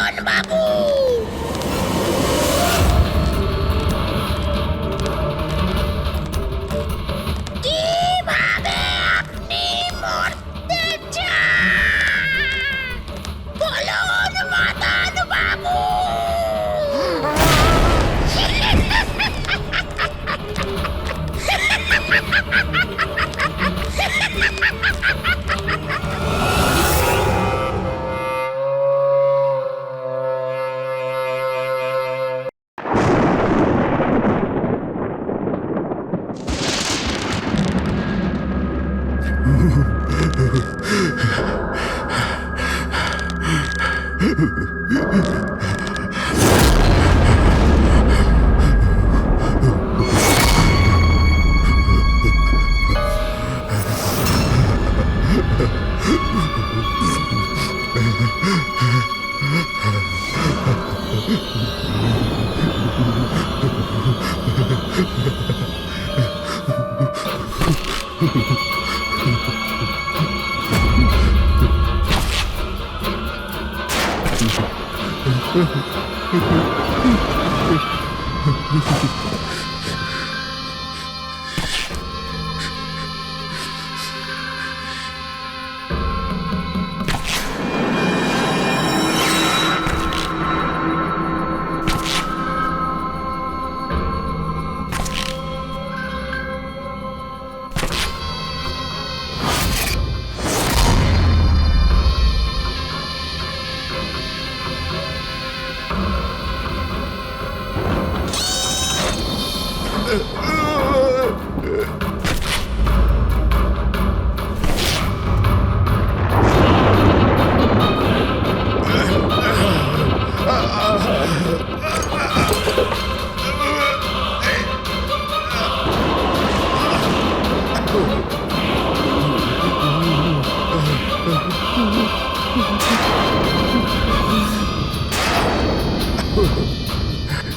মদন বাবু। কিভাবে আপনি মরতে চান বলুন মদন বাবু।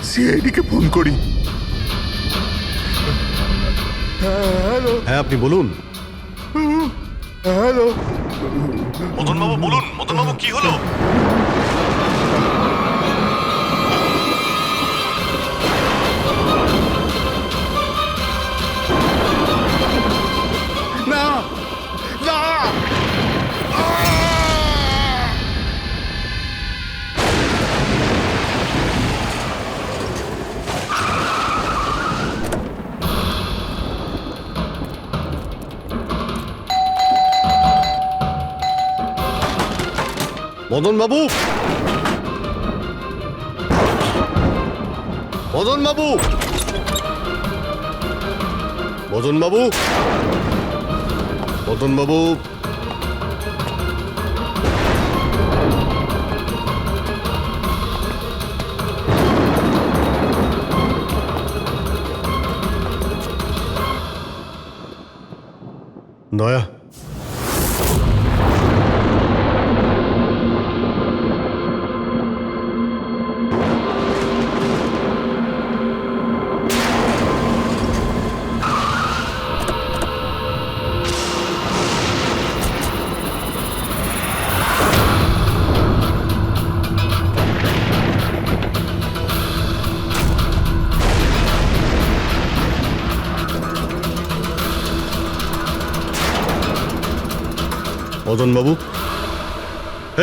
সিআইডিকে ফোন করি। হ্যালো। হ্যাঁ, আপনি বলুন। হ্যালো। মদনবাবু বলুন, মদনবাবু কি হলো? না না। মদনবাবু, মদনবাবু, মদনবাবু, মদনবাবু, দয়া, মদনবাবু,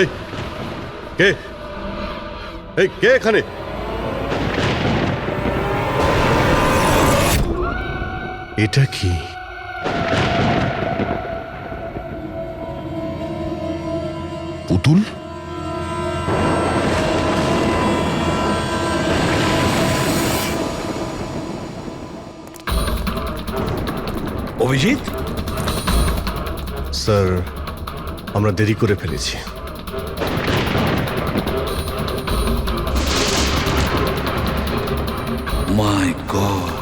এই কে? এই কে এখানে? এটা কি? পুতুল? অভিজিৎ, স্যার, আমরা দেরি করে ফেলেছি। মাই গড,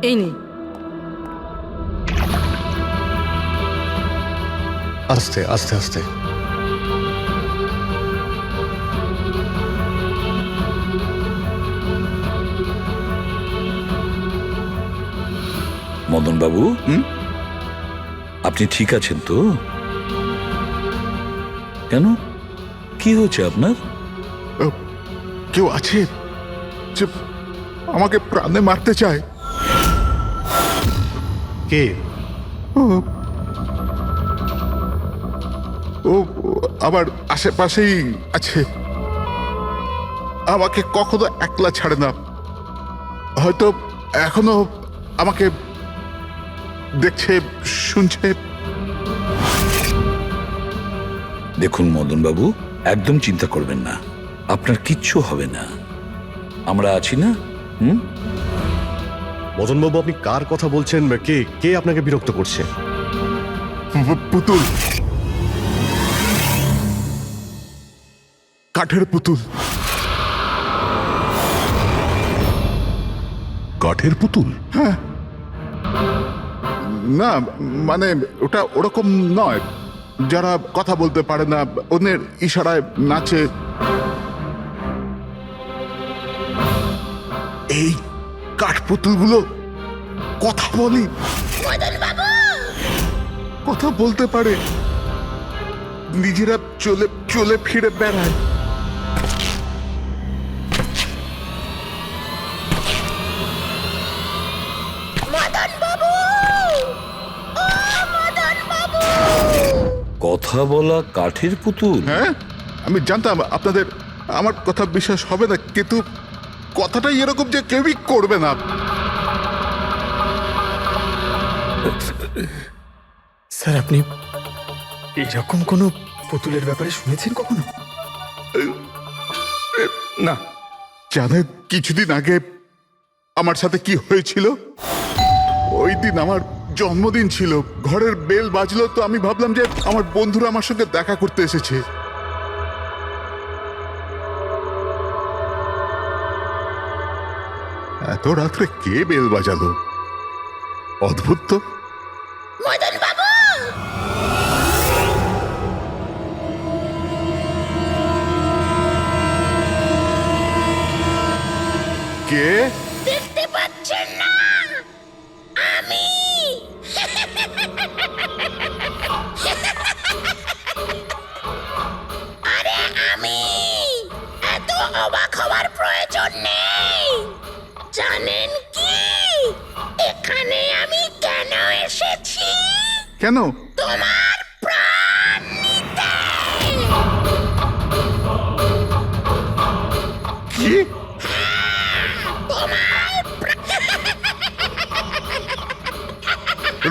এই নে। আস্তে আস্তে আস্তে। মদন বাবু, আপনি ঠিক আছেন তো? কেন, কি হয়েছে আপনার? কেউ আছে যে আমাকে প্রাণে মারতে চায়? কে? ও ও আমার আশেপাশেই আছে। আমাকে কখনো একলা ছাড়ে না। হয়তো এখনো আমাকে দেখছে, শুনছে। দেখুন মদন বাবু, একদম চিন্তা করবেন না, আপনার কিচ্ছু হবে না, আমরা আছি না? মদনবাবু, আপনি কার কথা বলছেন? কে কে আপনাকে বিরক্ত করছে? পুতুল, কাঠের পুতুল। কাঠের পুতুল? হ্যাঁ, না মানে ওটা ওরকম নয়, যারা কথা বলতে পারে না, অন্যের ইশারায় নাচে। এই কাঠপুতুলগুলো কথা বলি, মদন বাবু, কথা বলতে পারে, নিজেরা চলে চলে ফিরে বেড়ায়। মদন বাবু, ও মদন বাবু। কথা বলা কাঠের পুতুল? হ্যাঁ, আমি জানতাম আপনাদের আমার কথা বিশ্বাস হবে না, কিন্তু কথাটাই এরকম যে কেউই করবে না। স্যার, আপনি এরকম কোনো পুতুলের ব্যাপারে শুনেছেন কখনো? না, জানেন কিছুদিন আগে আমার সাথে কি হয়েছিল? ওই দিন আমার জন্মদিন ছিল, ঘরের বেল বাজলো, তো আমি ভাবলাম যে আমার বন্ধুরা আমার সঙ্গে দেখা করতে এসেছে। এত রাত্রে কে বেল বাজালো? অদ্ভুত তো। মদন বাবু, কে? দেখতে পাচ্ছেন না? আমি। আরে আমি। এত অবাক হওয়ার প্রয়োজন নেই। জানেন কি এখানে আমি কেন এসেছি? কেন? তোমার প্রাণ নিতে। কি?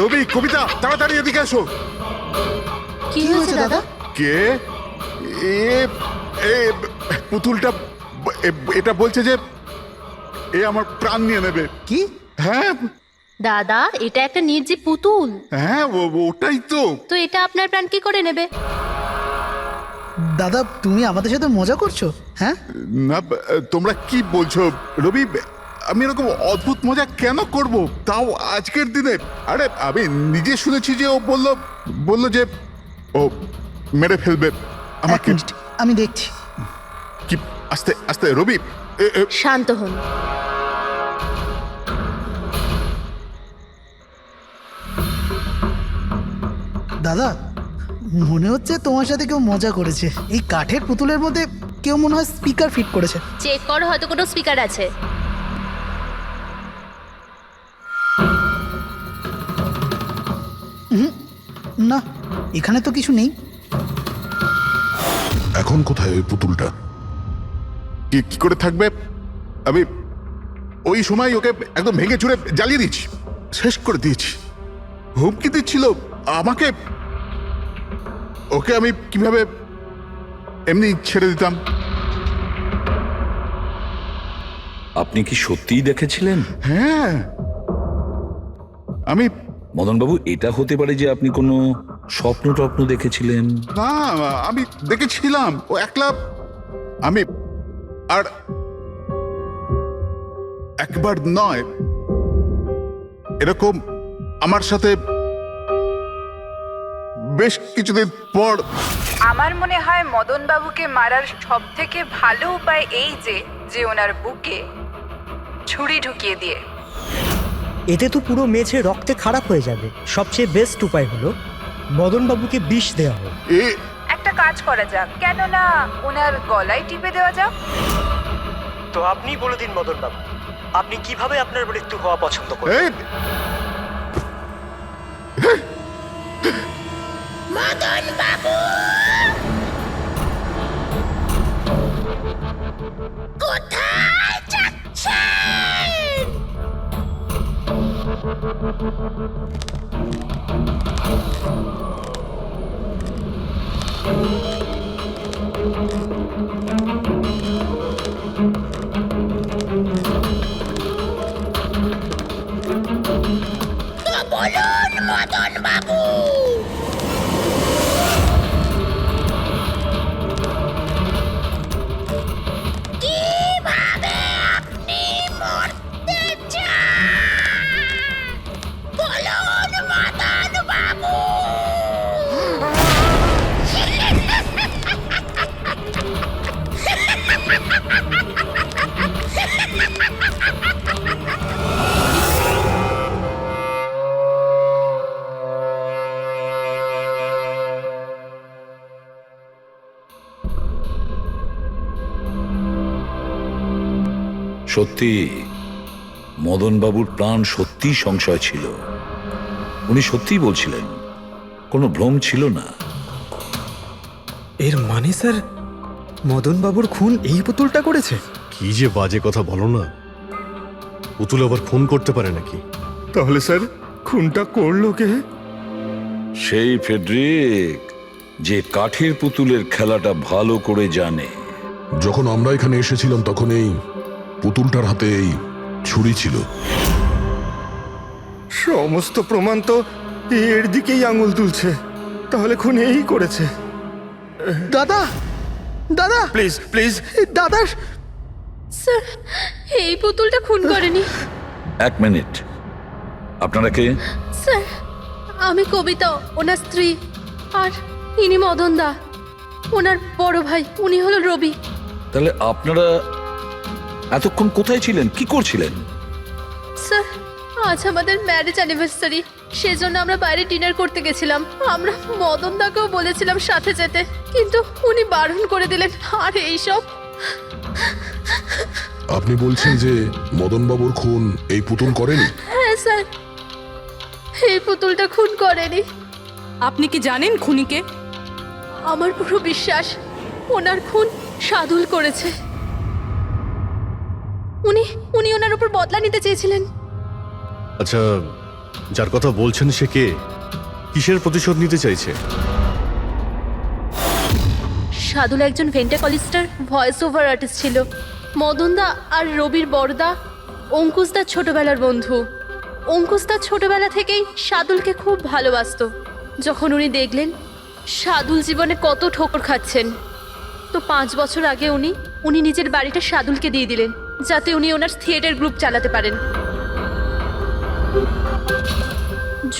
রবি, কবিতা, তাড়াতাড়ি এদিকে এসো। কি হয়েছে দাদা? কে? এ এ পুতুলটা এটা বলছে যে এ আমার প্রাণ নিয়ে নেবে। কি? হ্যাঁ দাদা, এটা একটা নির্জীব পুতুল, হ্যাঁ, ওটাই তো। তো এটা আপনার প্রাণ কি করে নেবে? দাদা, তুমি আমাদের সাথে মজা করছো? হ্যাঁ, না, তোমরা কি বলছো? রবি, আমি এরকম অদ্ভুত মজা কেন করব, তাও আজকের দিনে? আরে আমি নিজে শুনেছি যে ও বললো যে ও মেরে ফেলবে এক আমাকে। মিনিট, আমি দেখছি। কি? আস্তে আস্তে রবি। শান্ত হন। দাদা, মনে হচ্ছে তোমার সাথে কেউ মজা করেছে। এই কাঠের পুতুলের মধ্যে কেউ মনে হয় স্পিকার ফিট করেছে। চেক করো, হয়তো কোনো স্পিকার আছে। না, এখানে তো কিছু নেই। এখন কোথায় ওই পুতুলটা? কি করে থাকবে? আমি ওই সময় ওকে একদম ভেঙে চুরে জ্বালিয়ে দিয়েছি, শেষ করে দিয়েছি। হুমকি দিচ্ছিল আমাকে, ওকে আমি কিভাবে এমনি ছেড়ে দিতাম? আপনি কি সত্যিই দেখেছিলেন? হ্যাঁ, আমি মদন বাবু, এটা হতে পারে যে আপনি কোনো স্বপ্ন টপ্ন দেখেছিলেন। না, আমি দেখেছিলাম ও একলা। আমি আর একবার নয়, এরকম আমার সাথে বেশ কিছুদিন পর। আমার মনে হয় মদন বাবুকে মারার সব থেকে ভালো উপায় এই যে ওনার বুকে ছুরি ঢুকিয়ে দিয়ে এতে তো পুরো মেঝে রক্তে খারাপ হয়ে যাবে। সবচেয়ে বেস্ট উপায় হলো মদনবাবুকে বিষ দেওয়া হোক। এ একটা কাজ করা যাক, কেন না ওনার গলায় টিপে দেওয়া যাক। তো আপনি বলে দিন মদনবাবু, আপনি কিভাবে আপনার মৃত্যু হওয়া পছন্দ করেন? এ, মদন বাবু কোথায় যাচ্ছেন? তো বলুন মদন বাবু। কিভাবে আপনি মরতে চান? বলুন মদন বাবু। সত্যি মদনবাবুর প্রাণ সত্যি সংশয় ছিল। উনি সত্যিই বলছিলেন, কোনো ভ্রম ছিল না। এর মানে স্যার মদনবাবুর খুন এই পুতুলটা করেছে? কি যে বাজে কথা বলো না। পুতুল আবার খুন করতে পারে নাকি? তাহলে স্যার খুনটা করলো কে? সেই ফেডরিক, যে কাঠের পুতুলের খেলাটা ভালো করে জানে। যখন আমরা এখানে এসেছিলাম তখন এই পুতুলটার হাতে এই ছুরি ছিল। সমস্ত প্রমাণ তো এর দিকেই আঙুল তুলছে। তাহলে খুন এই করেছে। দাদা দাদা প্লিজ প্লিজ। দাদা স্যার, এই পুতুলটা খুন করেনি। এক মিনিট, আপনারা কে? স্যার, আমি কবিতা, ওনার স্ত্রী, আর ইনি মদন দা, ওনার বড় ভাই। উনি হলো রবি। তাহলে আপনারা এতক্ষণ কোথায় ছিলেন, কি করছিলেন? স্যার, আজ আমাদের ম্যারেজ অ্যানিভার্সারি, সেজন্য আমরা বাইরে ডিনার করতে গেছিলাম। আমরা মদন দাকেও বলেছিলাম সাথে যেতে, কিন্তু উনি বারণ করে দিলেন। আর এইসব। আপনি বলছেন যে মদনবাবুর খুন এই পুতুল করেনি? হ্যাঁ স্যার, এই পুতুলটা খুন করেনি। আপনি কি জানেন খুনিকে? আমার পুরো বিশ্বাস ওনার খুন সাদুল করেছে। উনি উনি ওনার উপর বদলা নিতে চেয়েছিলেন। আচ্ছা, যার কথা বলছেন সে কে? কিসের প্রতিশোধ নিতে চাইছে? সাদুল একজন ভেন্টাকলিস্টার ভয়েস ওভার আর্টিস্ট ছিল। মদনদা আর রবির বড়দা অঙ্কুশদার ছোটবেলার বন্ধু। অঙ্কুশদা ছোটবেলা থেকেই সাদুলকে খুব ভালোবাসতো। যখন উনি দেখলেন সাদুল জীবনে কত ঠোকর খাচ্ছেন, তো 5 বছর আগে উনি নিজের বাড়িটা সাদুলকে দিয়ে দিলেন, যাতে উনি ওনার থিয়েটার গ্রুপ চালাতে পারেন।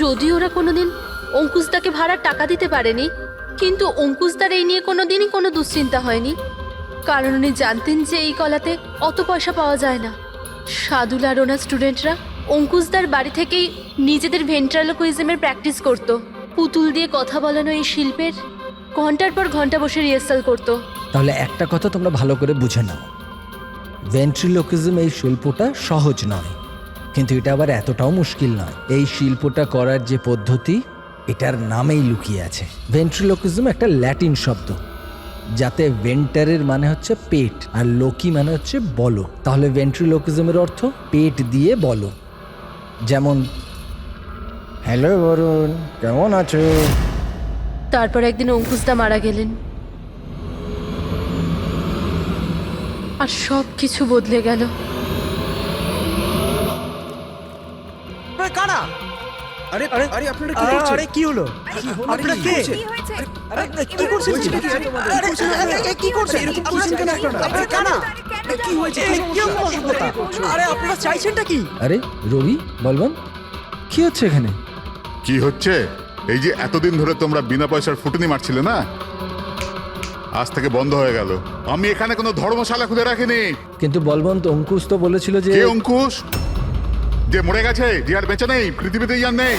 যদি ওরা কোনোদিন অঙ্কুশদাকে ভাড়ার টাকা দিতে পারেনি, কিন্তু অঙ্কুশদার এই নিয়ে কোনোদিনই কোনো দুশ্চিন্তা হয়নি, কারণ উনি জানতেন যে এই কলাতে অত পয়সা পাওয়া যায় না। সাদুল আর ওনার স্টুডেন্টরা অঙ্কুশদার বাড়ি থেকেই নিজেদের ভেন্ট্রালোকুইজমের প্র্যাকটিস করত। পুতুল দিয়ে কথা বলানো এই শিল্পের ঘন্টার পর ঘন্টা বসে রিহার্সাল করত। তাহলে একটা কথা তোমরা ভালো করে বুঝে নাও, ভেন্ট্রিলোকিজম এই শিল্পটা সহজ নয়, কিন্তু এটা আবার এতটাও মুশকিল নয়। এই শিল্পটা করার যে পদ্ধতি, এটার নামেই লুকিয়ে আছে। ভেন্ট্রিলোকিজম একটা ল্যাটিন শব্দ, যাতে ভেন্টারের মানে হচ্ছে পেট আর লোকি মানে হচ্ছে বলো। তাহলে ভেন্ট্রিলোকিজমের অর্থ পেট দিয়ে বলো। যেমন, হ্যালো বরুণ, কেমন আছো? তারপর একদিন অঙ্কুশদা মারা গেলেন, আর সব কিছু বদলে গেল। কারা? আরে আরে আরে আপনারা কি করছেন? আরে কি হলো? আপনারা কে? কি হয়েছে? আরে কি করছেন? কি করছেন? এরকম করছেন কেন আপনারা? আপনারা কারা? কি হয়েছে? কি অসুবিধা? আরে আপনারা চাইছেনটা কি? আরে রবি, বলবান, কি হচ্ছে এখানে? কি হচ্ছে? এই যে এতদিন ধরে তোমরা বিনা পয়সার ফুটুনি মারছিলে না, আজ থেকে বন্ধ হয়ে গেল। আমি এখানে কোনো ধর্মশালা খুলে রাখিনি। কিন্তু বলবন্ত, অঙ্কুশ তো বলেছিল যে কে অঙ্কুশ? যে মরে গেছে, যে আর বেঁচে নেই, পৃথিবীতে আর নেই।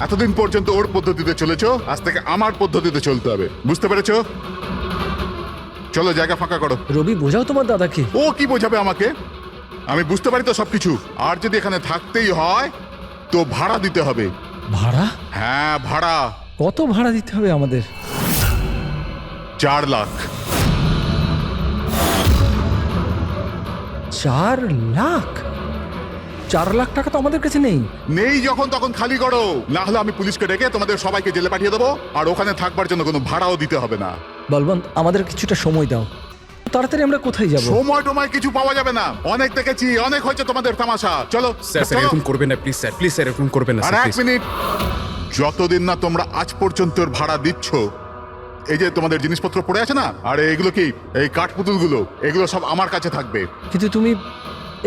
এতদিন পর্যন্ত ওর পদ্ধতিতে চলেছো, আজ থেকে আমার পদ্ধতিতে চলতে হবে, বুঝতে পেরেছো? চলো জায়গা ফাঁকা করো। রবি, বোঝাও তোমার দাদাকে। ও কি বোঝাবে আমাকে? আমি বুঝতে পারি তো সবকিছু। আর যদি এখানে থাকতেই হয় তো ভাড়া দিতে হবে। ভাড়া? হ্যাঁ, ভাড়া। কত ভাড়া দিতে হবে আমাদের? 4 লাখ। 4 লাখ? 4 লাখ টাকা তো আমাদের কাছে নেই। নেই যখন তখন খালি করো, না হলে আমি পুলিশকে ডেকে তোমাদের সবাইকে জেলে পাঠিয়ে দেবো, আর ওখানে থাকবার জন্য কোনো ভাড়াও দিতে হবে না। বলবন্ত, আমাদের কিছুটা সময় দাও। তাড়াতাড়ি আমরা কোথায় যাব? সময় টময় কিছু পাওয়া যাবে না, অনেক দেখেছি, অনেক হয়েছে তোমাদের তামাশা। চলো স্যার চলো। এরকম করবেন না প্লিজ স্যার, প্লিজ স্যার এরকম করবেন না আর স্যার, 1 মিনিট, যতদিন না তোমরা আজ পর্যন্ত ওর ভাড়া দিচ্ছ, এই যে তোমাদের জিনিসপত্র পড়ে আছে না, আর এগুলো কি, এই কাঠপুতুলগুলো, এগুলো সব আমার কাছে থাকবে। কিন্তু তুমি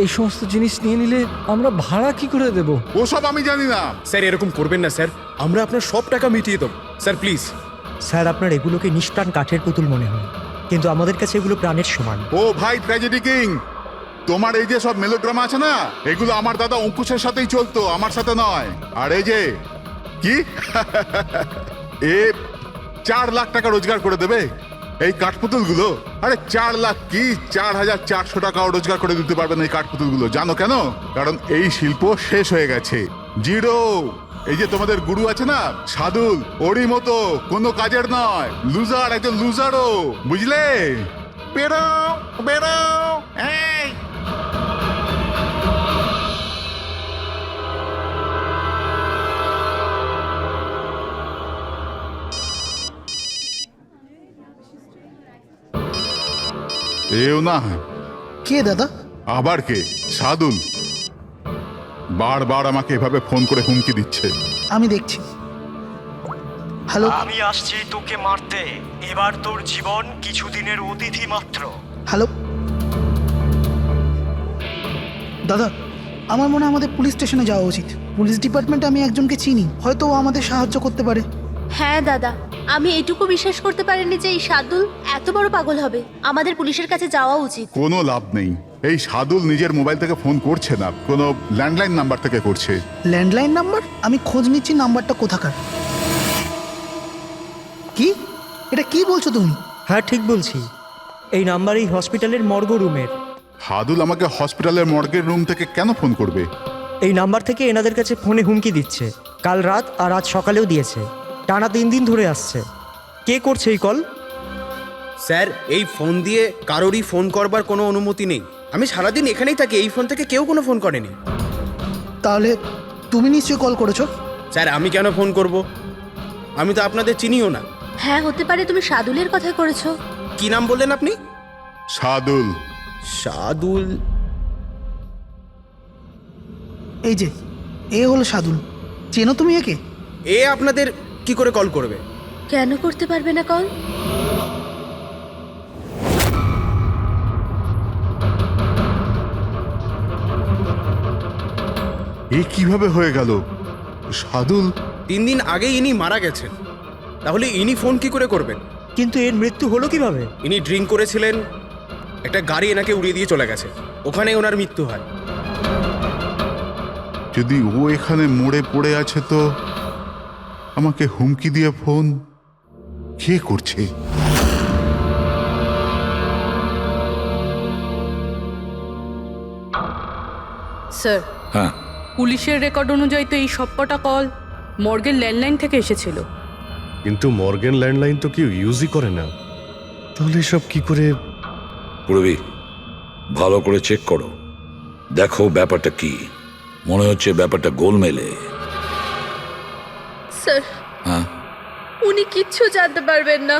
এই সমস্ত জিনিস নিয়ে নিলে আমরা ভাড়া কি করে দেব? ওসব আমি জানি না। স্যার এরকম করবেন না স্যার, আমরা আপনার সব টাকা মিটিয়ে দেবো স্যার, প্লিজ। স্যার, আপনার এগুলোকে নিষ্প্রাণ কাঠের পুতুল মনে হয়, কিন্তু আমাদের কাছে এগুলো প্রাণের সমান। ও ভাই ট্র্যাজেডি কিং, তোমার এই যে সব মেলোড্রামা আছে না, এগুলো আমার দাদা অঙ্কুশের সাথেই চলতো, আমার সাথে নয়। আর এই যে কি এ 4 লাখ টাকা রোজগার করে দেবে এই কাঠপুতুলগুলো। আরে 4 লাখ কি, 4,400 টাকাও রোজগার করে দিতে পারবে না এই কাঠপুতুলগুলো। জানো কেন? কারণ এই শিল্প শেষ হয়ে গেছে, জিরো। এই যে তোমাদের গুরু আছে না সাদুল, ওরই মতো কোনো কাজের নয়, লুজার, একজন লুজারও, বুঝলে? বেরো বেরো, এই এও না। কে দাদা? আবার কে? সাদুল বারবার আমাকে এভাবে ফোন করে হুমকি দিচ্ছে। আমি দেখছি। হ্যালো। আমি আসছি তোকে মারতে। এবার তোর জীবন কিছুদিনের অতিথি মাত্র। হ্যালো দাদা, আমার মনে হয় আমাদের পুলিশ স্টেশনে যাওয়া উচিত। পুলিশ ডিপার্টমেন্টে আমি একজনকে চিনি, হয়তো ও আমাদের সাহায্য করতে পারে। হ্যাঁ দাদা, আমি এটুকু বিশ্বাস করতে পারিনি যে এই সাদুল এত বড় পাগল হবে। আমাদের পুলিশের কাছে যাওয়া উচিত। কোনো লাভ নেই, এই সাদুল নিজের মোবাইল থেকে ফোন করছে না, কোনো ল্যান্ডলাইন নাম্বার থেকে করছে। Landline number? আমি খোঁজ নিচ্ছি নাম্বারটা কোথাকার। কি? এটা কি বলছো তুমি? হ্যাঁ, ঠিক বলছি। এই নাম্বার এই হসপিটালের মর্গ রুমের। সাদুল আমাকে হসপিটালের মর্গের রুম থেকে কেন ফোন করবে? এই নাম্বার থেকে এনাদের কাছে ফোনে হুমকি দিচ্ছে। কাল রাত আর আজ সকালেও দিয়েছে। টানা 3 দিন ধরে আসছে। কে করছে এই কল? স্যার এই ফোন দিয়ে কারোরই ফোন করবার কোনো অনুমতি নেই। আমি সারাদিন এখানেই থাকি, এই ফোন থেকে কেউ কোনো ফোন করেনি। তাহলে তুমি নিশ্চয়ই কল করেছো। স্যার আমি কেন ফোন করব? আমি তো আপনাদের চিনিও না। হ্যাঁ, হতে পারে তুমি সাদুলের কথা করেছো। কি নাম বললেন আপনি? সাদুল। সাদুল? এই যে এ হলো সাদুল, চেনো তুমি একে? এ আপনাদের কি করে কল করবে? কেন করতে পারবে না কল? এ কিভাবে হয়ে গেল? সাদুল 3 দিন আগে ইনি মারা গেছেন, তাহলে ইনি ফোন কি করে করবেন? কিন্তু এর মৃত্যু হলো কিভাবে? ইনি ড্রিঙ্ক করেছিলেন, একটা গাড়ি এনাকে উড়িয়ে দিয়ে চলে গেছে, ওখানে ওনার মৃত্যু হয়। যদি ও এখানে মরে পড়ে আছে তো আমাকে হুমকি দিয়ে ফোন কে করছে? স্যার, হ্যাঁ, পুলিশের রেকর্ড অনুযায়ী তো এই সবকটা কল মর্গের ল্যান্ডলাইন থেকে এসেছিল। কিন্তু মর্গেন ল্যান্ডলাইন তো কেউ ইউজই করে না, তাহলে সব কি করে? পুরবি ভালো করে চেক করো, দেখো ব্যাপারটা কি। মনে হচ্ছে ব্যাপারটা গোলমেলে। স্যার, হ্যাঁ, উনি কিচ্ছু জানতে পারবেন না।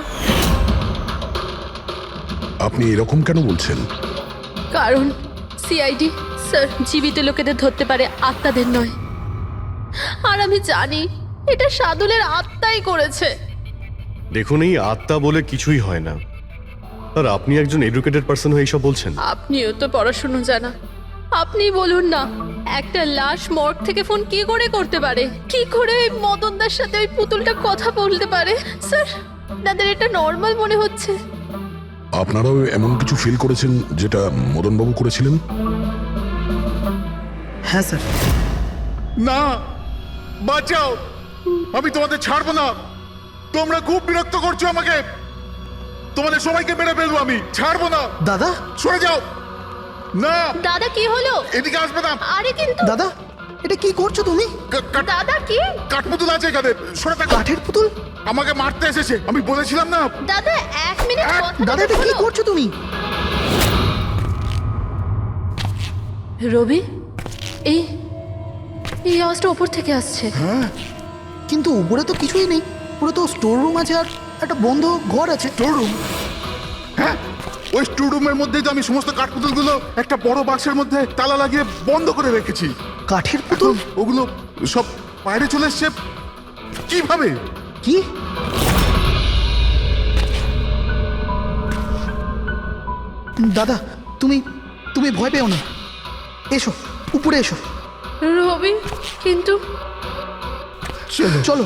আপনি এরকম কেন বলছেন? কারণ সিআইডি স্যার জীবিত লোকেদের ধরতে পারে, আত্মাদের নয়। আর আমি জানি এটা সাদুলের আত্মাই করেছে। দেখুন, এই আত্মা বলে কিছুই হয় না। আর আপনি একজন এডুকেটেড পার্সন হয়ে এইসব বলছেন? আপনিও তো পড়াশুনো জানা, আপনি বলুন না, একটা লাশ মর্গ থেকে ফোন কি করে করতে পারে? কি করে ওই মদনদার সাথে ওই পুতুলটা কথা বলতে পারে? স্যার, আপনাদের এটা নর্মাল মনে হচ্ছে? আপনারাও এমন কিছু ফিল করেছেন যেটা মদনবাবু করেছিলেন? হ্যাঁ স্যার, না, বাঁচাও, আমি তোমাদের ছাড়বো না। তোমরা খুব বিরক্ত করছো আমাকে, তোমাদের সবাইকে মেরে ফেলবো আমি, ছাড়বো না। দাদা, সরে যাও। না, দাদা কি হলো? এদিকে আসবে না। আরে কিন্তু দাদা, এটা কি করছো তুমি? দাদা কি? কাঠপুতুল আছে এখানে, সরে থাকো। কাঠের পুতুল? আমাকে মারতে এসেছে, আমি বলেছিলাম না। দাদা এক মিনিট দাদা, এটা কি করছো তুমি? রবি, এই এই আওয়াজটা ওপর থেকে আসছে। কিন্তু উপরে তো কিছুই নেই, পুরো তো স্টোর রুম আছে আর একটা বন্ধ ঘর আছে। Store room? হ্যাঁ, ওই স্টোর রুমের মধ্যেই তো আমি সমস্ত কাঠপুতুলগুলো একটা বড় বাক্সের মধ্যে তালা লাগিয়ে বন্ধ করে রেখেছি। কাঠের পুতুল? ওগুলো সব বাইরে চলে এসছে কিভাবে? কি? দাদা, তুমি তুমি ভয় পেও না, এসো উপরে এসো। রবি, কিন্তু চলো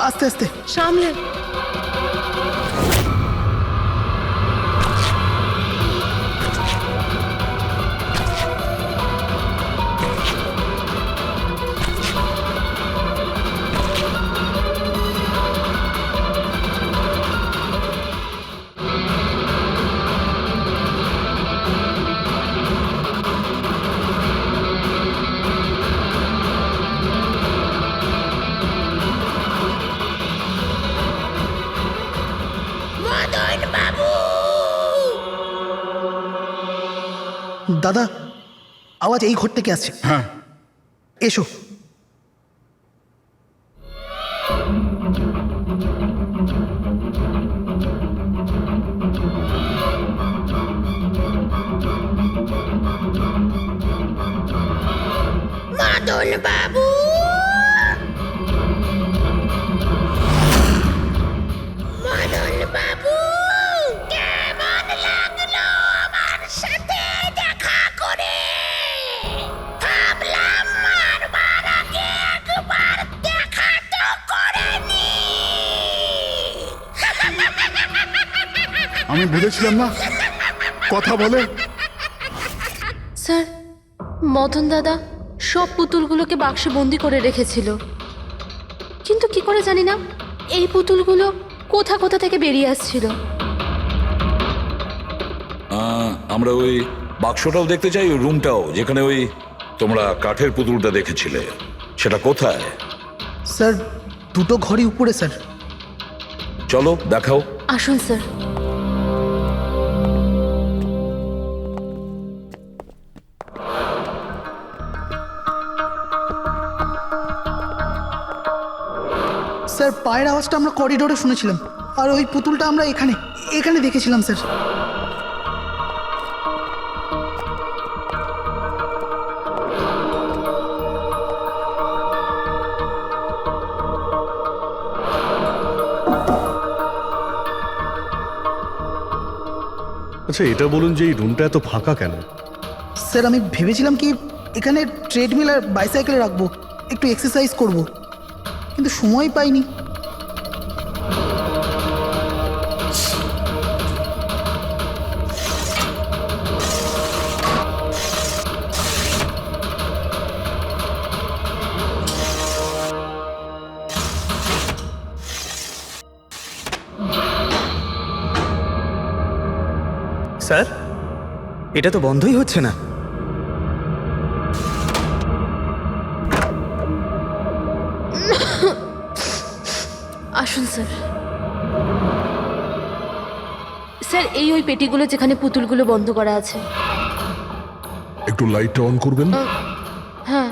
আস্তে আস্তে সামলে। মদন বাবু, দাদা, আওয়াজ এই ঘর থেকে আসছে। হ্যাঁ, এসো। মদন বাবু, মদন বাবু, কেমন লাগলো আমার সাথে দেখা করে? ভাবলাম মারবার আগে একবার দেখা তো করে নি। আমি বলেছিলাম না, কথা বলে। স্যার, মদন দাদা সব পুতুলগুলোকে বাক্সে বন্দি করে রেখেছিল, কিন্তু কি করে জানি না এই পুতুলগুলো কোথা কোথা থেকে বেরিয়ে আসছিল। আমরা ওই বাক্সটাও দেখতে চাই, ওই রুমটাও যেখানে ওই তোমরা কাঠের পুতুলটা দেখেছিলে, সেটা কোথায়? স্যার, দুটো ঘরই উপরে স্যার। চলো দেখাও। আসুন স্যার। স্যার, পায়ের আওয়াজটা আমরা করিডোরে শুনেছিলাম, আর ওই পুতুলটা আমরা এখানে এখানে দেখেছিলাম স্যার। আচ্ছা, এটা বলুন যে এই রুমটা এত ফাঁকা কেন? স্যার, আমি ভেবেছিলাম কি এখানে ট্রেডমিল আর বাইসাইকেল রাখবো, একটু এক্সারসাইজ করব, কিন্তু সময় পাইনি। স্যার, এটা তো বন্ধই হচ্ছে না। আসুন স্যার। স্যার, এই ওই পেটিগুলো যেখানে পুতুলগুলো বন্ধ করা আছে। একটু লাইটটা অন করবেন? হ্যাঁ।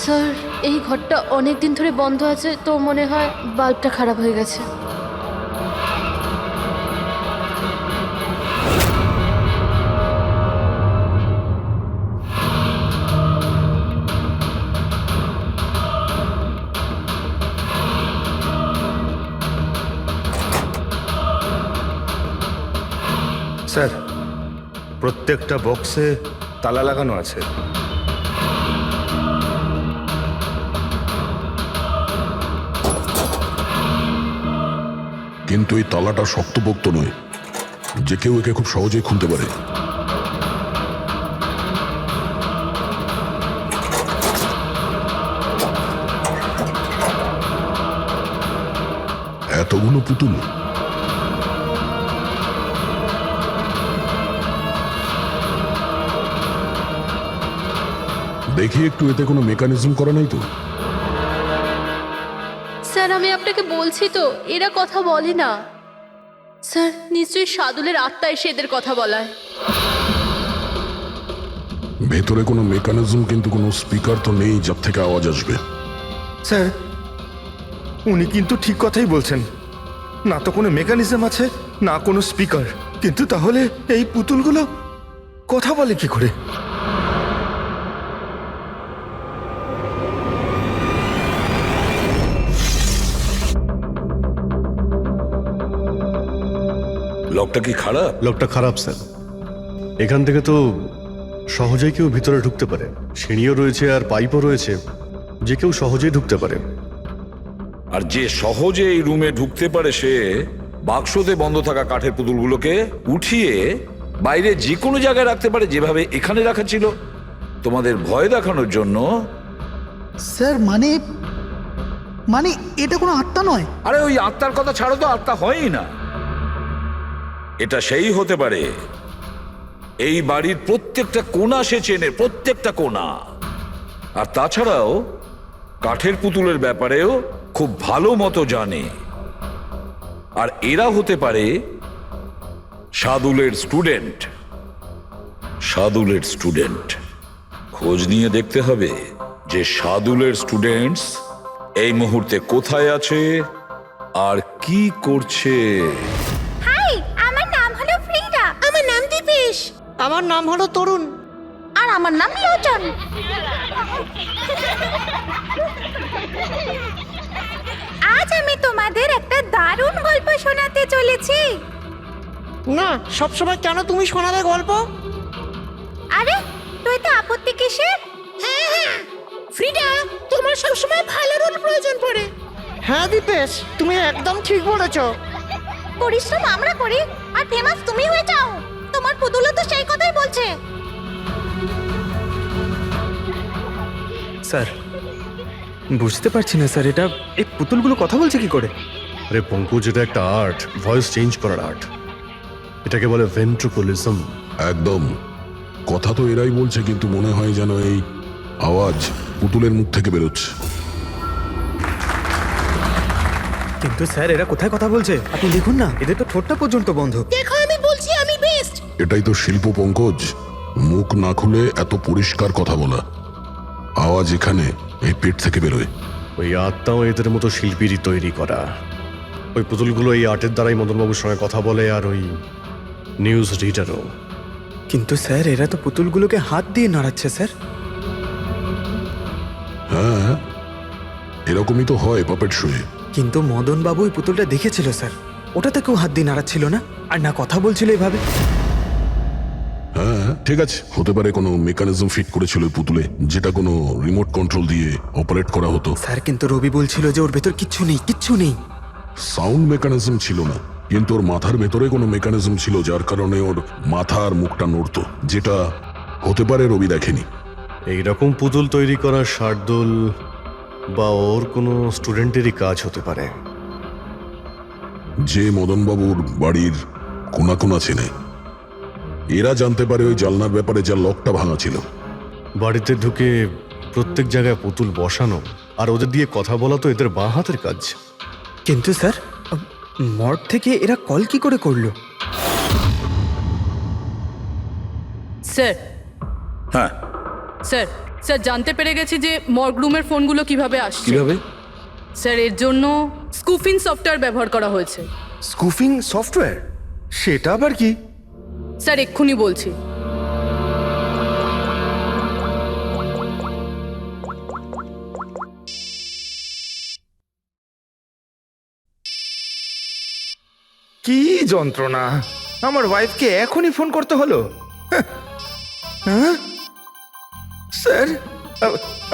স্যার, এই ঘরটা অনেক দিন ধরে বন্ধ আছে, তো মনে হয় বাল্বটা খারাপ হয়ে গেছে। স্যার, প্রত্যেকটা বক্সে তালা লাগানো আছে। কি কিন্তু এই তালাটা শক্তপোক্ত নয় যে কেউ একে খুব সহজেই খুলতে পারে। এতগুলো পুতুল, দেখি একটু এতে কোনো মেকানিজম করা নাই তো? স্যার আমি আপনাকে বলছি তো এরা কথা বলে না। স্যার নিশ্চয়ই সাদুলের আত্মা এসে এদের কথা বলায়। ভেতরে কোনো মেকানিজম কিন্তু কোনো স্পিকার তো নেই যার থেকে আওয়াজ আসবে। স্যার উনি কিন্তু ঠিক কথাই বলছেন, না তো কোনো মেকানিজম আছে না কোনো স্পিকার, কিন্তু তাহলে এই পুতুলগুলো কথা বলে কি করে? লকটা কি খারাপ? লোকটা খারাপ স্যার। এখান থেকে তো সহজেই কেউ ভিতরে ঢুকতে পারে, সিঁড়িও রয়েছে আর পাইপও রয়েছে, যে কেউ সহজেই ঢুকতে পারে। আর যে সহজে এই রুমে ঢুকতে পারে সে বাক্সতে বন্ধ থাকা কাঠের পুতুলগুলোকে উঠিয়ে বাইরে যে কোনো জায়গায় রাখতে পারে, যেভাবে এখানে রাখা ছিল তোমাদের ভয় দেখানোর জন্য। স্যার মানে মানে এটা কোনো আত্মা নয়? আরে ওই আত্মার কথা ছাড়ো তো, আত্মা হয়ই না। এটা সেই হতে পারে এই বাড়ির প্রত্যেকটা কোণা সে চেনে, প্রত্যেকটা কোণা। আর তাছাড়াও কাঠের পুতুলের ব্যাপারেও খুব ভালো মতো জানে। আর এরা হতে পারে সাদুলের স্টুডেন্ট। সাদুলের স্টুডেন্ট খোঁজ নিয়ে দেখতে হবে যে সাদুলের স্টুডেন্টস এই মুহূর্তে কোথায় আছে আর কি করছে। হাই, আমার নাম হলো ফ্রিডা। আমার নাম দীপেশ। আমার নাম হলো তরুণ। আর আমার নাম লোচন। আজ আমি তোমাদের একটা দারুণ গল্প শোনাতে চলেছি। না, সবসময় কেন তুমি শোনাবে গল্প? আরে তুই তো আপত্তি কিসের? হ্যাঁ হ্যাঁ ফ্রিডা, তোমার সবসময় ভালো রোল প্রয়োজন পড়ে। হ্যাঁ দীপেশ, তুমি একদম ঠিক বলেছ। পরিশ্রম আমরা করি আর ফেমাস তুমি হয়ে যাও। তোমার পুতুলও তো সেই কথাই বলছে। স্যার বুঝতে পারছি না স্যার, এটা এই পুতুলগুলো কথা বলছে কি করে? আরে পঙ্কজ, এটা একটা আর্ট, ভয়েস চেঞ্জ করার আর্ট। এটাকে বলে ভেন্ট্রিকুলিজম। একদম, কথা তো এরাই বলছে, কিন্তু মনে হয় যেন এই আওয়াজ পুতুলের মুখ থেকে বেরোচ্ছে। কিন্তু স্যার এরা কোথায় কথা বলছে? আপনি দেখুন না, এদের তো ঠোঁটটা পর্যন্ত বন্ধ। দেখো আমি বলছি আমি বেস্ট। এটাই তো শিল্প পঙ্কজ, মুখ না খুলে এত পরিষ্কার কথা বলা। আওয়াজ এখানে এই পেট থেকে বেরোয়। ওই আত্মাও এদের মতো শিল্পীরই তৈরি করা। ওই পুতুলগুলো এই আর্টের দ্বারাই মদনবাবুর সঙ্গে কথা বলে, আর ওই নিউজ রিডারও। কিন্তু স্যার এরা তো পুতুলগুলোকে হাত দিয়ে নাড়াচ্ছে স্যার। হ্যাঁ, এরকমই তো হয় পাপেট শোয়ে। কিন্তু মদন বাবু ওই পুতুলটা দেখেছিল স্যার, ওটাতে কেউ হাত দিয়ে নাড়াচ্ছিল না আর না কথা বলছিল এভাবে। হ্যাঁ ঠিক আছে, হতে পারে কোনো মেকানিজম ফিট করেছিল ওই পুতুলে, যেটা কোনো রিমোট কন্ট্রোল দিয়ে অপারেট করা হতো। স্যার কিন্তু রবি বলছিল যে ওর ভেতর কিচ্ছু নেই, কিচ্ছু নেই। সাউন্ড মেকানিজম ছিল না, কিন্তু ওর মাথার ভেতরে কোনো মেকানিজম ছিল যার কারণে ওর মাথা আর মুখটা নড়তো, যেটা হতে পারে রবি দেখেনি। এইরকম পুতুল তৈরি করা শার্দুল বা ওর কোনো স্টুডেন্টেরই কাজ হতে পারে, যে মদনবাবুর বাড়ির কোনা কোনা চেনে। এরা জানতে পারে ওই জালনার ব্যাপারে, যা লকটা ভাঙা ছিল। বাড়িতে ঢুকে প্রত্যেক জায়গায় পুতুল বসানো আর ওদের দিয়ে কথা বলা তো এদের বাঁ হাতের কাজ। কিন্তু স্যার মর্গ থেকে এরা কল কি করে করলো? স্যার হ্যাঁ স্যার স্যার জানতে পেরে গেছি যে মর্গ রুমের ফোনগুলো কিভাবে আসছে। কিভাবে? স্যার এর জন্য স্কুফিং সফটওয়্যার ব্যবহার করা হয়েছে। স্কুফিং সফটওয়্যার? সেটা আবার কি? স্যার এক্ষুনি বলছি। কি যন্ত্রণা! আমার ওয়াইফকে এখনই ফোন করতে হলো। হ্যাঁ স্যার,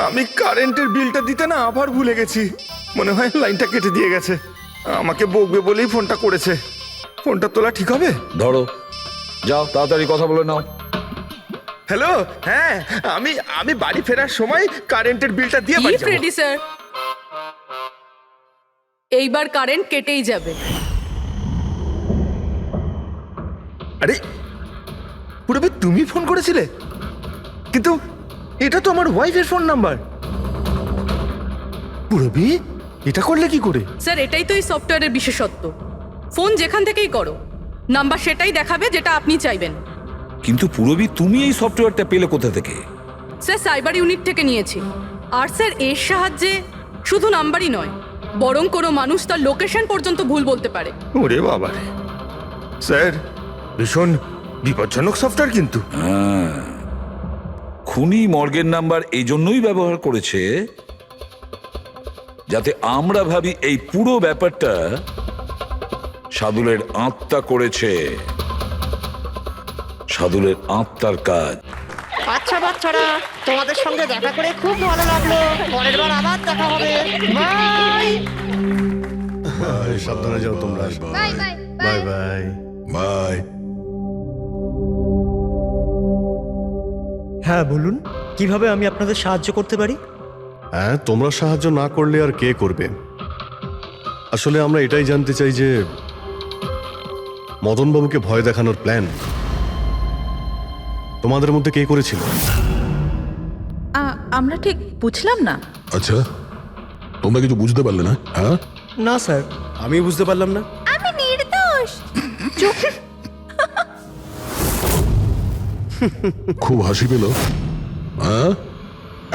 আমি কারেন্টের বিলটা দিতে না আবার ভুলে গেছি। মনে হয় লাইনটা কেটে দিয়ে গেছে। আমাকে বকবে বলেই ফোনটা করেছে। ফোনটা তোলা ঠিক হবে? ধরো, যাও তাড়াতাড়ি কথা বলে নাও। হ্যালো, হ্যাঁ, আমি বাড়ি ফেরার সময় কারেন্টের বিলটা দিয়ে বাড়ি যাবো। ফ্রেডি স্যার, এইবার কারেন্ট কেটেই যাবে। আরে পুরবি, তুমি ফোন করেছিলে? কিন্তু এটা তো আমার ওয়াইফের ফোন নাম্বার। পুরবি, এটা করলে কি করে? স্যার, এটাই তো এই সফটওয়্যারের বিশেষত্ব। ফোন যেখান থেকেই করো, নাম্বার সেটাই দেখাবে যেটা আপনি চাইবেন। কিন্তু পুরবি, তুমি এই সফটওয়্যারটা পেলে কোথা থেকে? স্যার, সাইবার ইউনিট থেকে নিয়েছি। আর স্যার, এর সাহায্যে শুধু নাম্বারই নয়, বরং কোনো মানুষ তার লোকেশন পর্যন্ত ভুল বলতে পারে। ওরে বাবা রে, স্যার ভীষণ বিপজ্জনক সফটওয়্যার কিন্তু। খুনি মর্গের নাম্বার এই জন্যই ব্যবহার করেছে যাতে আমরা ভাবি এই পুরো ব্যাপারটা সাদুলের আত্মা করেছে। সাদুলের আত্মার কাজ। আচ্ছা বাচ্চারা, তোমাদের সঙ্গে দেখা করে খুব ভালো লাগলো। পরের বার আবার দেখা হবে। বাই। সাবধানে যাও তোমরা। Bye bye bye bye. Bye. হ্যাঁ বলুন, কিভাবে আমি আপনাদের সাহায্য করতে পারি? হ্যাঁ, তোমরা সাহায্য না করলে আর কে করবে? আসলে আমরা এটাই জানতে চাই যে মদনবাবুকে ভয় দেখানোর প্ল্যান তোমাদের মধ্যে কে করেছিল? আমরা ঠিক বুঝলাম না। আচ্ছা, তোমরা কিছু বুঝতে পারলে না? হ্যাঁ, না স্যার, আমি বুঝতে পারলাম না। আমি নির্দোষ। খুব হাসি পেল। হ্যাঁ,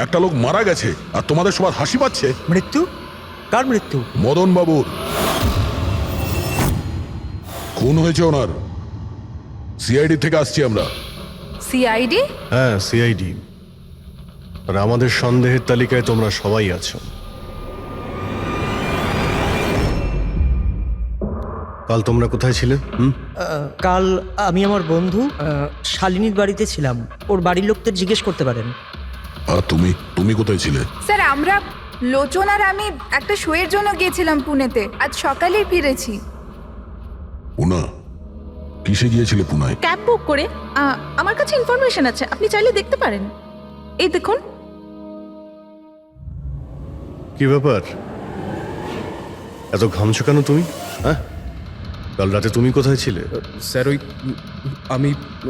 একটা লোক মারা গেছে আর তোমাদের সবার হাসি পাচ্ছে। মৃত্যু? কার মৃত্যু? মদন বাবুর খুন হয়েছে ওনার। সিআইডি থেকে আসছি আমরা। সিআইডি? হ্যাঁ, সিআইডি। আর আমাদের সন্দেহের তালিকায় তোমরা সবাই আছো। কাল তোমরা কোথায় ছিলে? কাল আমি আমার বন্ধু শালিনীর বাড়িতে ছিলাম। ওর বাড়ির লোকদের জিজ্ঞেস করতে পারেন। আর তুমি তুমি কোথায় ছিলে? স্যার, আমরা লোচন আর আমি একটা শোয়ের জন্য গিয়েছিলাম পুনেতে। আজ সকালেই ফিরেছি। পুনা? কিসে গিয়েছিলে পুনায়? ক্যাব বুক করে। আমার কাছে ইনফরমেশন আছে, আপনি চাইলে দেখতে পারেন। এই দেখুন। কি ব্যাপার, এত ঘামছো কেন তুমি? হ্যাঁ, কাল রাতে তুমি কোথায় ছিলে? স্যার, ওই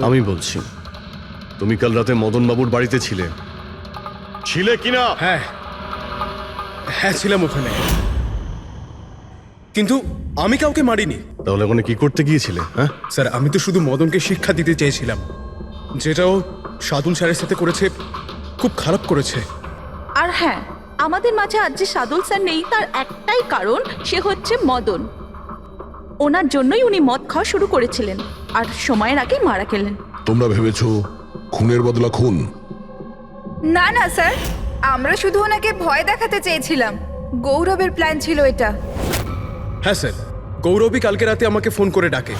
আমি বলছি, তুমি কাল রাতে মদনবাবুর বাড়িতে ছিলে কিনা? হ্যাঁ হ্যাঁ, ছিলাম ওখানে, কিন্তু আমি কাউকে মারিনি। তাহলে ওখানে কি করতে গিয়েছিলে? হ্যাঁ স্যার, আমি তো শুধু মদনকে শিক্ষা দিতে চেয়েছিলাম। যেটাও সাদুল স্যারের সাথে করেছে, খুব খারাপ করেছে। আর হ্যাঁ, আমাদের মাঝে আজ যে সাদুল স্যার নেই তার একটাই কারণ, সে হচ্ছে মদন। ওনার জন্যই উনি মদ খাওয়া শুরু করেছিলেন আর সময়ের আগেই মারা গেলেন। তোমরা ভেবেছো খুনের বদলা খুন? না না স্যার, আমরা শুধু ওনাকে ভয় দেখাতে চেয়েছিলাম। গৌরবের প্ল্যান ছিল এটা। হ্যাঁ স্যার, গৌরবই কালকে রাতে আমাকে ফোন করে ডাকে,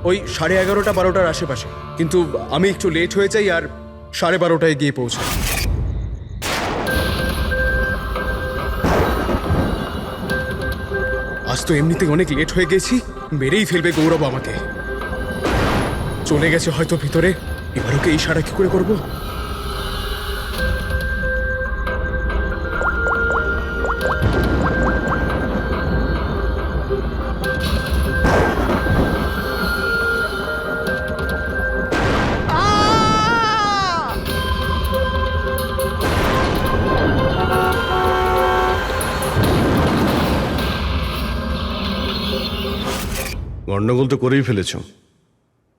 ওই 11:30-12টার আশেপাশে। কিন্তু আমি একটু লেট হয়ে যাই আর 12:30টায় গিয়ে পৌঁছাই। আজ তো এমনিতেই অনেক লেট হয়ে গেছি, মেরেই ফেলবে গৌরব আমাকে। চলে গেছে হয়তো ভিতরে, এবার ওকে ইশারা কি করে করবো? গন্ডগোল তো করেই ফেলেছো,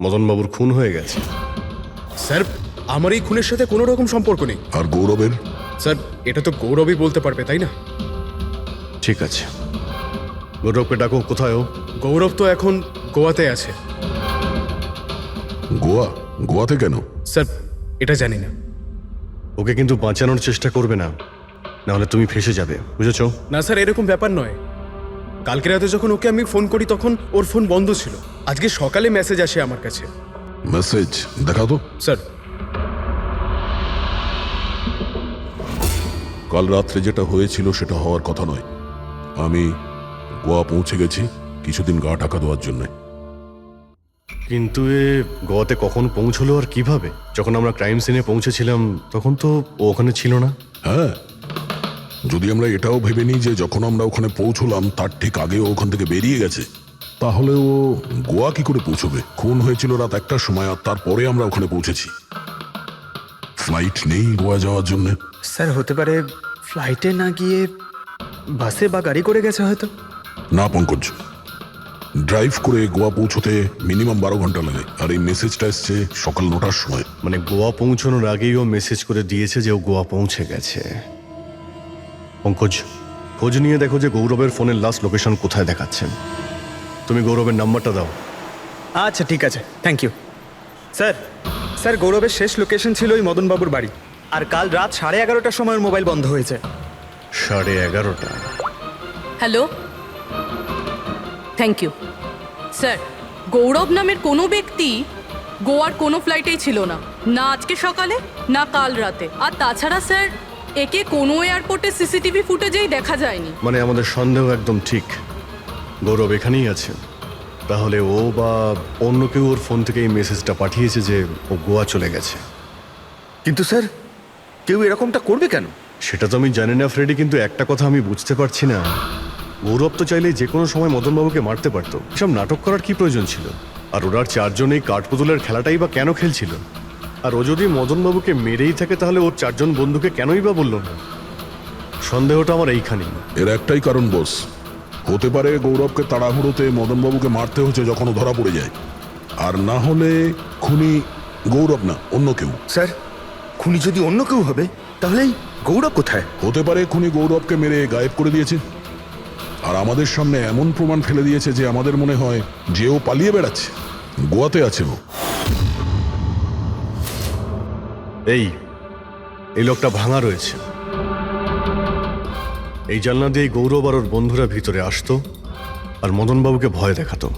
মদনবাবুর খুন হয়ে গেছে। স্যার, আমার এই খুনের সাথে কোনো রকম সম্পর্ক নেই। আর গৌরবের? স্যার, এটা তো গৌরবই বলতে পারবে, তাই না? ঠিক আছে, গৌরবকে ডাকো। কোথায় ও? গৌরব তো এখন গোয়াতে আছে। গোয়া? গোয়াতে কেন? স্যার, এটা জানি না। ওকে কিন্তু বাঁচানোর চেষ্টা করবে না, নাহলে তুমি ফেঁসে যাবে, বুঝেছো? না স্যার, এরকম ব্যাপার নয়। কালকে রাতে যখন ওকে আমি ফোন করি তখন ওর ফোন বন্ধ ছিল। আজকে সকালে মেসেজ আসে আমার কাছে। মেসেজ দেখাও তো। স্যার, কাল রাত্রে যেটা হয়েছিল সেটা হওয়ার কথা নয়। আমি গোয়া পৌঁছে গেছি কিছুদিন গা ঢাকা দেওয়ার জন্য। কিন্তু এ গোয়াতে কখন পৌঁছলো আর কিভাবে? যখন আমরা ক্রাইম সিনে পৌঁছেছিলাম তখন তো ও ওখানে ছিল না। হ্যাঁ, যদি আমরা এটাও ভেবে নিই যে যখন আমরা ওখানে পৌঁছলাম তার ঠিক আগে ও ওখান থেকে বেরিয়ে গেছে, তাহলে ও গোয়া কি করে পৌঁছবে? খুন হয়েছিল রাত 1টার সময়, আর তারপরে আমরা ওখানে পৌঁছেছি। ফ্লাইট নেই গোয়া যাওয়ার জন্য। স্যার হতে পারে ফ্লাইটে না গিয়ে বাসে বা গাড়ি করে গেছে হয়তো। না পঙ্কজ, ড্রাইভ করে গোয়া পৌঁছতে মিনিমাম 12 ঘন্টা লাগে, আর এই মেসেজটা এসছে সকাল 9টার সময়। মানে গোয়া পৌঁছানোর আগেই ও মেসেজ করে দিয়েছে যে ও গোয়া পৌঁছে গেছে। পঙ্কজ, খোঁজ নিয়ে দেখো যে গৌরবের ফোনের লাস্ট লোকেশন কোথায় দেখাচ্ছে। তুমি গৌরবের নাম্বারটা দাও। আচ্ছা ঠিক আছে, থ্যাংক ইউ স্যার। স্যার গৌরবের শেষ লোকেশন ছিল ওই মদনবাবুর বাড়ি, আর কাল রাত 11:30টার সময় ওর মোবাইল বন্ধ হয়েছে। 11:30? Hello, thank you sir. Gaurav নামের কোনো ব্যক্তি গোয়ার কোনো ফ্লাইটেই ছিল না, না আজকে সকালে না কাল রাতে। আর তাছাড়া স্যার, একে কোনো এয়ারপোর্টে সিসিটিভি ফুটেজেই দেখা যায়নি। মানে আমাদের সন্দেহ একদম ঠিক, গৌরব এখানেই আছে। তাহলে ও বা অন্য কেউ ওর ফোন থেকে এই মেসেজটা পাঠিয়েছে যে ও গোয়া চলে গেছে। কিন্তু স্যার, কেউ এরকমটা করবে কেন? সেটা তো আমি জানি না ফ্রেডি, কিন্তু একটা কথা আমি বুঝতে পারছি না, গৌরব তো চাইলে যে কোনো সময় মদনবাবুকে মারতে পারতো। এসব নাটক করার কি প্রয়োজন ছিল? আর ওরার 4 জন এই কাঠপুতুলের খেলাটাই বা কেন খেলছিল? আর ও যদি মদনবাবুকে মেরেই থাকে তাহলে ওর 4 জন বন্ধুকে কেনই বা বললো না? সন্দেহটা আমার এইখানেই। এর একটাই কারণ বস, হতে পারে গৌরবকে তাড়াহুড়োতে মদনবাবুকে মারতে হচ্ছে যখন ও ধরা পড়ে যায়, আর না হলে খুনি গৌরব না অন্য কেউ। স্যার, খুনি যদি অন্য কেউ হবে তাহলে এই গৌরব কোথায়? হতে পারে খুনি গৌরবকে মেরে গায়েব করে দিয়েছে, আর আমাদের সামনে এমন প্রমাণ ফেলে দিয়েছে যে আমাদের মনে হয় যে ও পালিয়ে বেড়াচ্ছে, গোয়াতে আছে ও। এই লোকটা ভাঙা রয়েছে। এই জানলা দিয়ে গৌরব আর ওর বন্ধুরা ভিতরে আসতো আর মদনবাবুকে ভয় দেখাতো।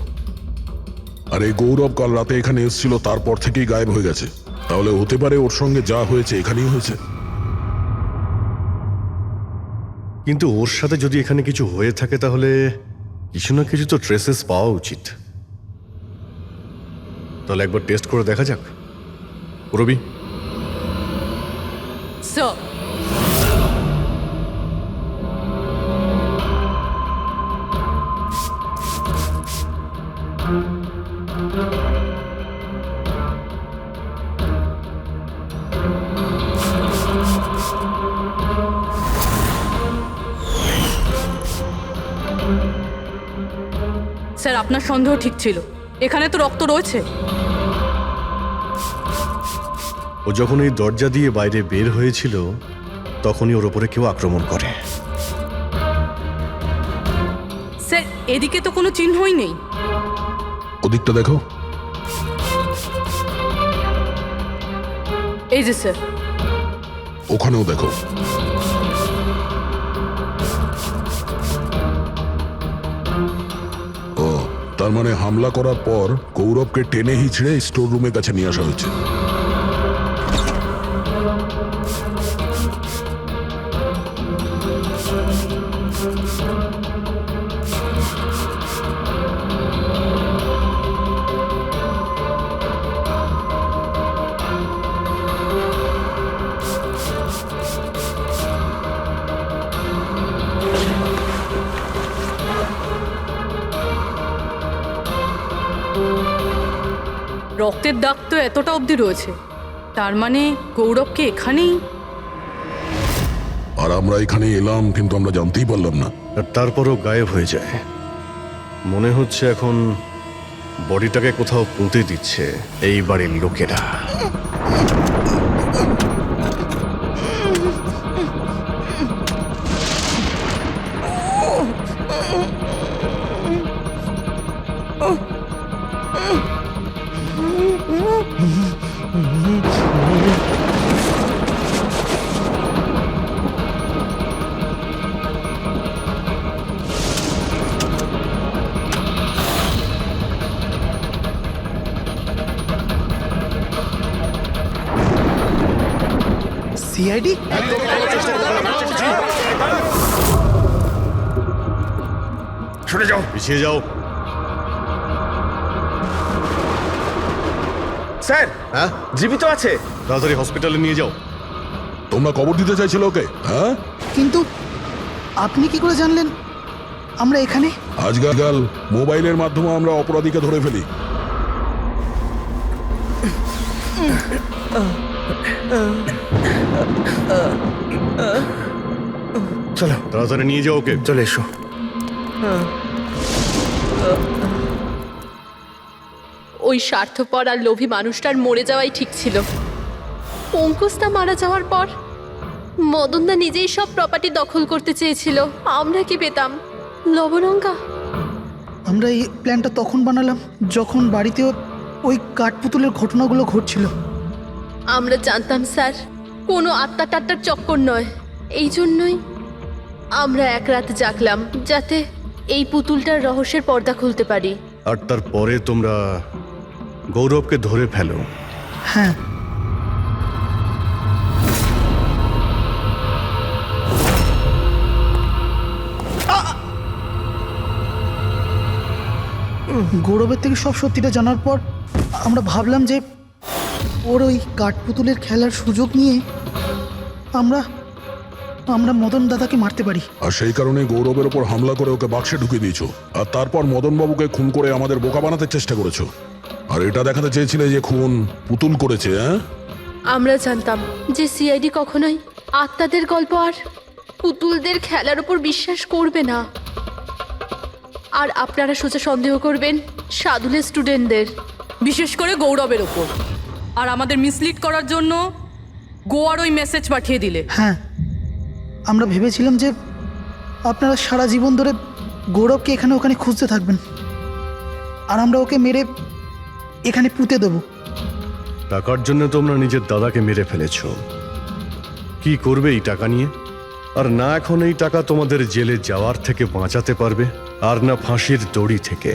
আর এই গৌরব কাল রাতে এখানে এসেছিল, তারপর থেকেই গায়েব হয়ে গেছে। তাহলে হতে পারে ওর সঙ্গে যা হয়েছে এখানেই হয়েছে। কিন্তু ওর সাথে যদি এখানে কিছু হয়ে থাকে তাহলে কিছু না কিছু তো ট্রেসেস পাওয়া উচিত। তাহলে একবার টেস্ট করে দেখা যাক। রবি, স্যার, স্যার আপনার সন্দেহ ঠিক ছিল, এখানে তো রক্ত রয়েছে। ও যখন এই দরজা দিয়ে বাইরে বের হয়েছিল তখনই ওর ওপরে কেউ আক্রমণ করে। স্যার এদিকে তো কোনো চিহ্নই নেই। ওদিকটা দেখো। এই যে স্যার। ওখানেও দেখো। ও, তার মানে হামলা করার পর গৌরবকে টেনে হিচড়ে স্টোর রুমের কাছে নিয়ে আসা হয়েছে। রক্তের দাগ তো এতটা অবধি রয়েছে, তার মানে গৌরবকে এখানেই। আর আমরা এখানে এলাম কিন্তু আমরা জানতেই পারলাম না। আর তারপরও গায়েব হয়ে যায়। মনে হচ্ছে এখন বডিটাকে কোথাও পুঁতে দিচ্ছে এই বাড়ির লোকেরা। সিআইডি? সরে যাও। পিছিয়ে যাও। স্যার হ্যাঁ, জীবিত আছে। তাড়াতাড়ি হসপিটালে নিয়ে যাও। তোমরা কবর দিতে চাইছিল ওকে, হ্যাঁ? কিন্তু আপনি কি করে জানলেন আমরা এখানে? আজকাল মোবাইলের মাধ্যমে আমরা অপরাধীকে ধরে ফেলি। চলো তাড়াতাড়ি নিয়ে যাও ওকে। চলে এসো। ওই স্বার্থপর আর লোভী মানুষটার মরে যাওয়াই ঠিক ছিল। অঙ্কুশদা মারা যাওয়ার পর মদনদা নিজেই সব প্রপার্টি দখল করতে চেয়েছিল। আমরা কি পেতাম? লবণঙ্গা। আমরা এই প্ল্যানটা তখন বানালাম যখন বাড়িতে ওই কাঠপুতুলের ঘটনাগুলো ঘটছিল। আমরা জানতাম স্যার কোনো আত্মা টাত্মার চক্কর নয়। এই জন্যই আমরা এক রাত জাগলাম যাতে এই পুতুলটার রহস্যের পর্দা খুলতে পারি। আর তারপরে তোমরা গৌরবকে ধরে ফেলো। হ্যাঁ, গৌরবের থেকে সব সত্যিটা জানার পর আমরা ভাবলাম যে ওর ওই কাঠপুতুলের খেলার সুযোগ নিয়ে আমরা আমরা মদন দাদাকে মারতে পারি। আর সেই কারণে গৌরবের ওপর হামলা করে ওকে বাক্সে ঢুকিয়ে দিয়েছো, আর তারপর মদনবাবুকে খুন করে আমাদের বোকা বানাতে চেষ্টা করেছো। আর এটা দেখাতে চেয়েছিলে যে খুন পুতুল করেছে, হ্যাঁ? আমরা জানতাম যে সিআইডি কখনোই আত্মাদের গল্প আর পুতুলদের খেলার উপর বিশ্বাস করবে না। আর আপনারা সোজা সন্দেহ করবেন সাধুলের স্টুডেন্টদের, বিশেষ করে গৌরবের ওপর। আর আমাদের মিসলিড করার জন্য গোয়ার ওই মেসেজ পাঠিয়ে দিলে। হ্যাঁ, আমরা ভেবেছিলাম যে আপনারা সারা জীবন ধরে গৌরবকে এখানে ওখানে খুঁজতে থাকবেন আর আমরা ওকে মেরে এখানে পুঁতে দেবো। টাকার জন্য তোমরা নিজের দাদাকে মেরে ফেলেছো। কি করবে এই টাকা নিয়ে? আর না এখন এই টাকা তোমাদের জেলে যাওয়ার থেকে বাঁচাতে পারবে, আর না ফাঁসির দড়ি থেকে।